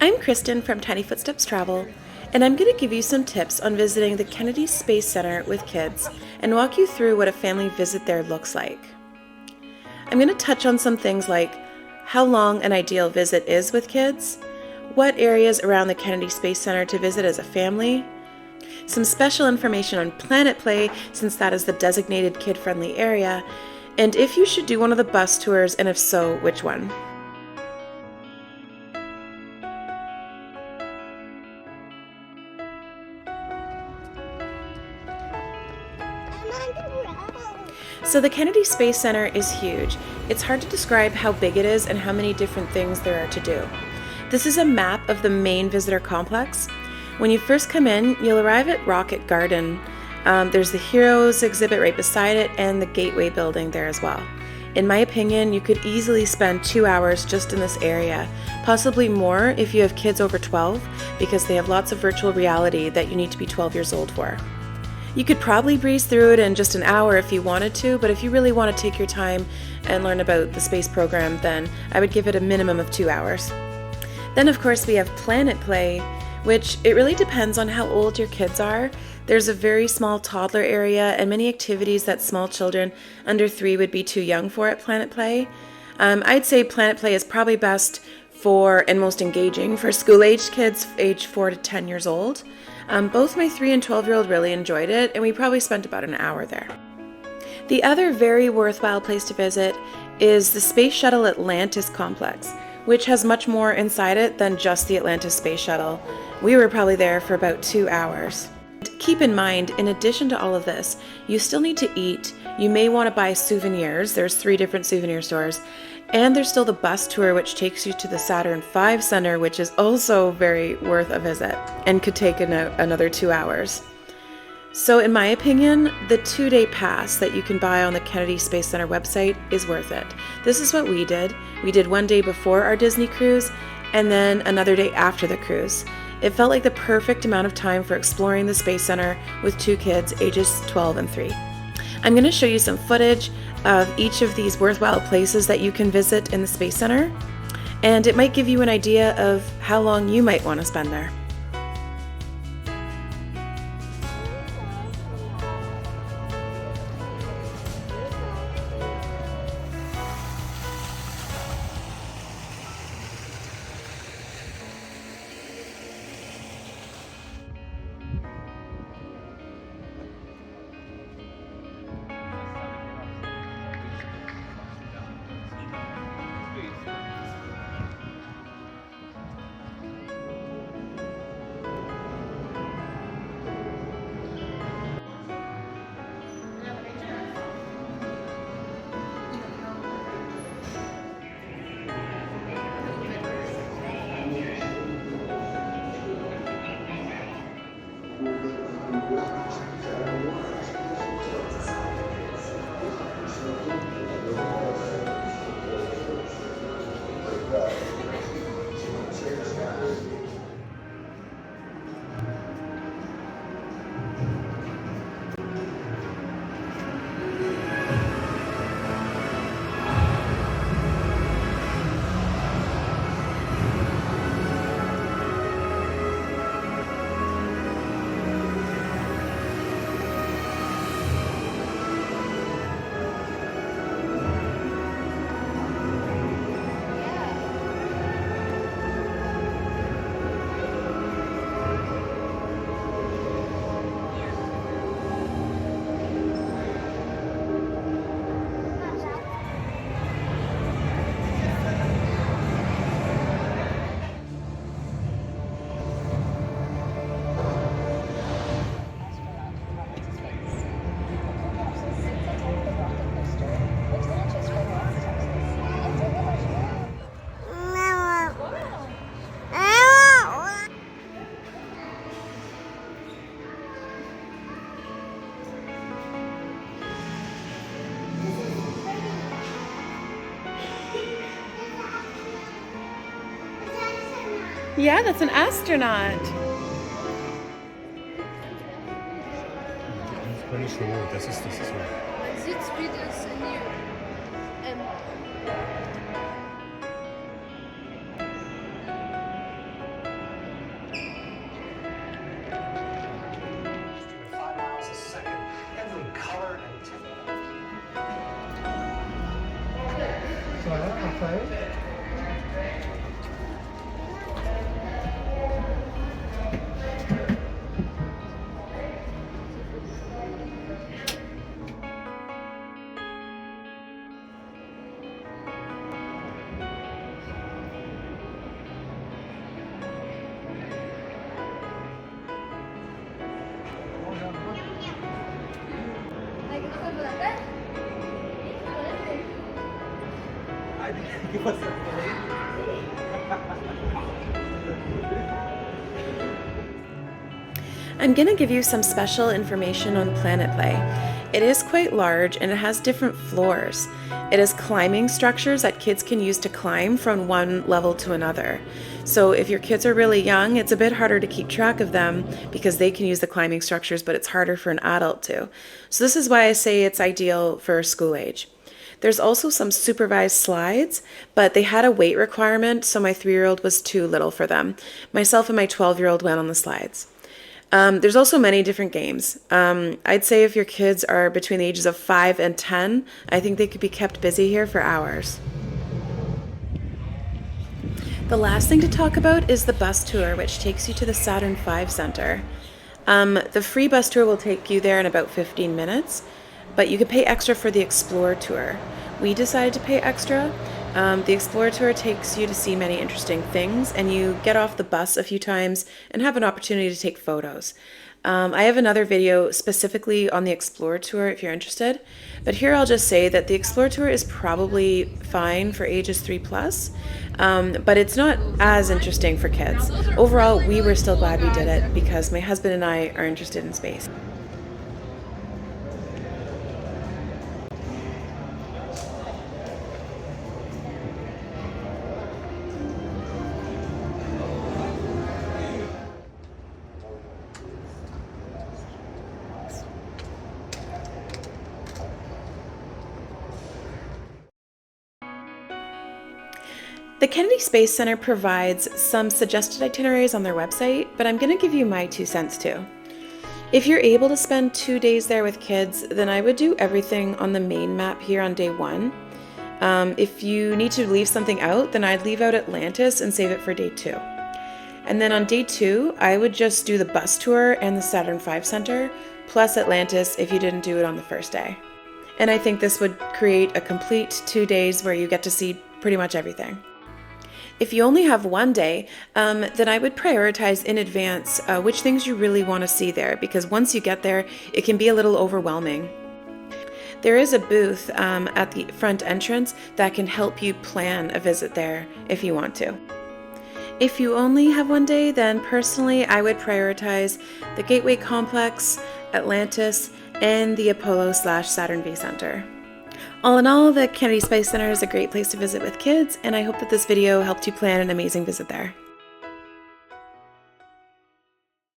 I'm Kristen from Tiny Footsteps Travel, and I'm going to give you some tips on visiting the Kennedy Space Center with kids and walk you through what a family visit there looks like. I'm going to touch on some things like how long an ideal visit is with kids, what areas around the Kennedy Space Center to visit as a family, some special information on Planet Play since that is the designated kid-friendly area, and if you should do one of the bus tours, and if so, which one. So the Kennedy Space Center is huge. It's hard to describe how big it is and how many different things there are to do. This is a map of the main visitor complex. When you first come in, you'll arrive at Rocket Garden. There's the Heroes exhibit right beside it and the Gateway building there as well. In my opinion, you could easily spend 2 hours just in this area, possibly more if you have kids over 12, because they have lots of virtual reality that you need to be 12 years old for. You could probably breeze through it in just an hour if you wanted to, but if you really want to take your time and learn about the space program, then I would give it a minimum of 2 hours. Then of course we have Planet Play, which it really depends on how old your kids are. There's a very small toddler area and many activities that small children under 3 would be too young for at Planet Play. I'd say Planet Play is probably best for and most engaging for school-aged kids aged 4 to 10 years old. Both my 3 and 12-year-old really enjoyed it, and we probably spent about an hour there. The other very worthwhile place to visit is the Space Shuttle Atlantis complex, which has much more inside it than just the Atlantis Space Shuttle. We were probably there for about 2 hours. Keep in mind, in addition to all of this, you still need to eat. You may want to buy souvenirs. There's 3 different souvenir stores. And there's still the bus tour, which takes you to the Saturn V Center, which is also very worth a visit and could take another 2 hours. So in my opinion, the 2-day pass that you can buy on the Kennedy Space Center website is worth it. This is what we did. We did 1 day before our Disney cruise and then another day after the cruise. It felt like the perfect amount of time for exploring the Space Center with 2 kids ages 12 and 3. I'm going to show you some footage of each of these worthwhile places that you can visit in the Space Center, and it might give you an idea of how long you might want to spend there. Yeah, that's an astronaut. Keine Show, das ist so. Man sieht wie das in die I'm going to give you some special information on Planet Play. It is quite large and it has different floors. It has climbing structures that kids can use to climb from one level to another. So if your kids are really young, it's a bit harder to keep track of them because they can use the climbing structures, but it's harder for an adult to. So this is why I say it's ideal for school age. There's also some supervised slides, but they had a weight requirement, so my 3-year-old was too little for them. Myself and my 12-year-old went on the slides. There's also many different games. I'd say if your kids are between the ages of 5 and 10, I think they could be kept busy here for hours. The last thing to talk about is the bus tour, which takes you to the Saturn V Center. The free bus tour will take you there in about 15 minutes, but you could pay extra for the Explore tour. We decided to pay extra. The Explorer Tour takes you to see many interesting things, and you get off the bus a few times and have an opportunity to take photos. I have another video specifically on the Explorer Tour if you're interested, but here I'll just say that the Explorer Tour is probably fine for ages 3+, but it's not as interesting for kids. Overall, we were still glad we did it because my husband and I are interested in space. The Kennedy Space Center provides some suggested itineraries on their website, but I'm going to give you my 2 cents too. If you're able to spend 2 days there with kids, then I would do everything on the main map here on day 1. If you need to leave something out, then I'd leave out Atlantis and save it for day 2. And then on day 2, I would just do the bus tour and the Saturn V Center, plus Atlantis if you didn't do it on the first day. And I think this would create a complete 2 days where you get to see pretty much everything. If you only have 1 day, then I would prioritize in advance which things you really want to see there, because once you get there, it can be a little overwhelming. There is a booth at the front entrance that can help you plan a visit there if you want to. If you only have 1 day, then personally I would prioritize the Gateway Complex, Atlantis, and the Apollo/Saturn V Center. All in all, the Kennedy Space Center is a great place to visit with kids, and I hope that this video helped you plan an amazing visit there.